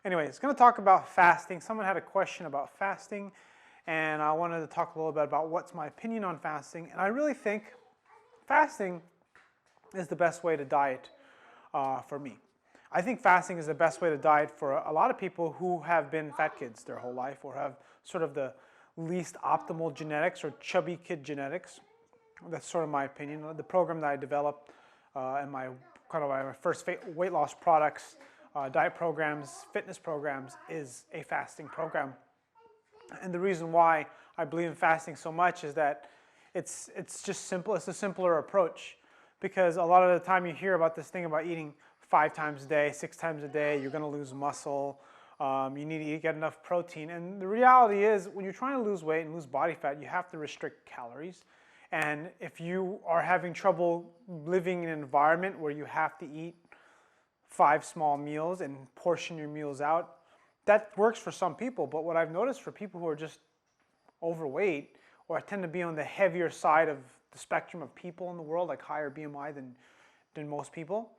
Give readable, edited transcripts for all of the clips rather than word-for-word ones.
Anyways, it's going to talk about fasting. Someone had a question about fasting, and I wanted to talk a little bit about what's my opinion on fasting. And I really think fasting is the best way to diet for me. I think fasting is the best way to diet for a lot of people who have been fat kids their whole life or have sort of the least optimal genetics or chubby kid genetics. That's sort of my opinion. The program that I developed and my first weight loss products, diet programs, fitness programs is a fasting program. And the reason why I believe in fasting so much is that it's just simple. It's a simpler approach, because a lot of the time you hear about this thing about eating 5 times a day, 6 times a day, you're going to lose muscle, you need to get enough protein. And the reality is, when you're trying to lose weight and lose body fat, you have to restrict calories. And if you are having trouble living in an environment where you have to eat 5 small meals and portion your meals out, that works for some people. But what I've noticed for people who are just overweight, or tend to be on the heavier side of the spectrum of people in the world, like higher BMI than most people,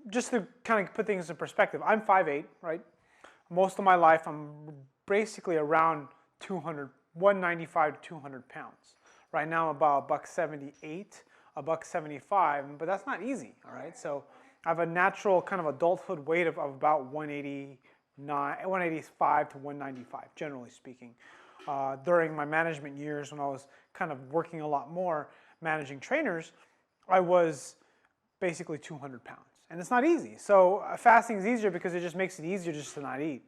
just to kind of put things in perspective, I'm 5'8", right? Most of my life, I'm basically around 195 to 200 pounds. Right now, I'm about $178, $175, but that's not easy, all right? So I have a natural kind of adulthood weight of about 185 to 195, generally speaking. During my management years, when I was kind of working a lot more, managing trainers, I was basically 200 pounds. And it's not easy. So fasting is easier because it just makes it easier just to not eat.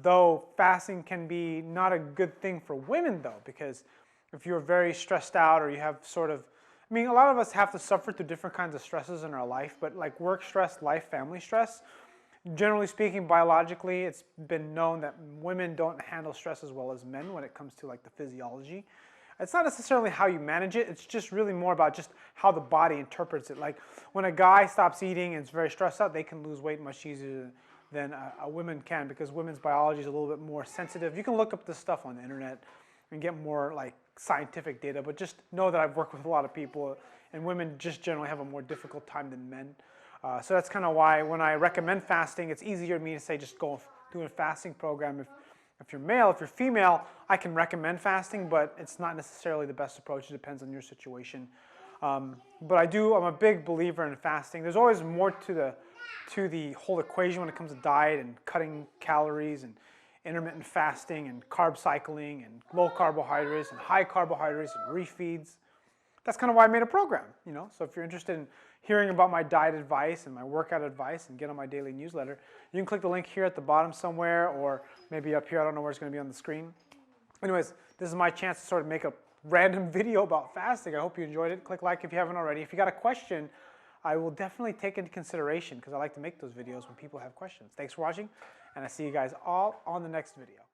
Though fasting can be not a good thing for women, though, because if you're very stressed out, or you have sort of, I mean, a lot of us have to suffer through different kinds of stresses in our life, but like work stress, life, family stress, generally speaking, biologically, it's been known that women don't handle stress as well as men when it comes to like the physiology. It's not necessarily how you manage it, it's just really more about just how the body interprets it. Like when a guy stops eating and is very stressed out, they can lose weight much easier than a woman can, because women's biology is a little bit more sensitive. You can look up this stuff on the internet and get more like scientific data, but just know that I've worked with a lot of people, and women just generally have a more difficult time than men. So that's kind of why when I recommend fasting, it's easier for me to say just go do a fasting program. If you're male, if you're female, I can recommend fasting, but it's not necessarily the best approach. It depends on your situation. But I'm a big believer in fasting. There's always more to the whole equation when it comes to diet and cutting calories and intermittent fasting and carb cycling and low carbohydrates and high carbohydrates and refeeds. That's kind of why I made a program, you know. So if you're interested in hearing about my diet advice and my workout advice and get on my daily newsletter, you can click the link here at the bottom somewhere, or maybe up here. I don't know where it's going to be on the screen. Anyways, this is my chance to sort of make a random video about fasting. I hope you enjoyed it. Click like if you haven't already. If you got a question, I will definitely take into consideration, because I like to make those videos when people have questions. Thanks for watching, and I see you guys all on the next video.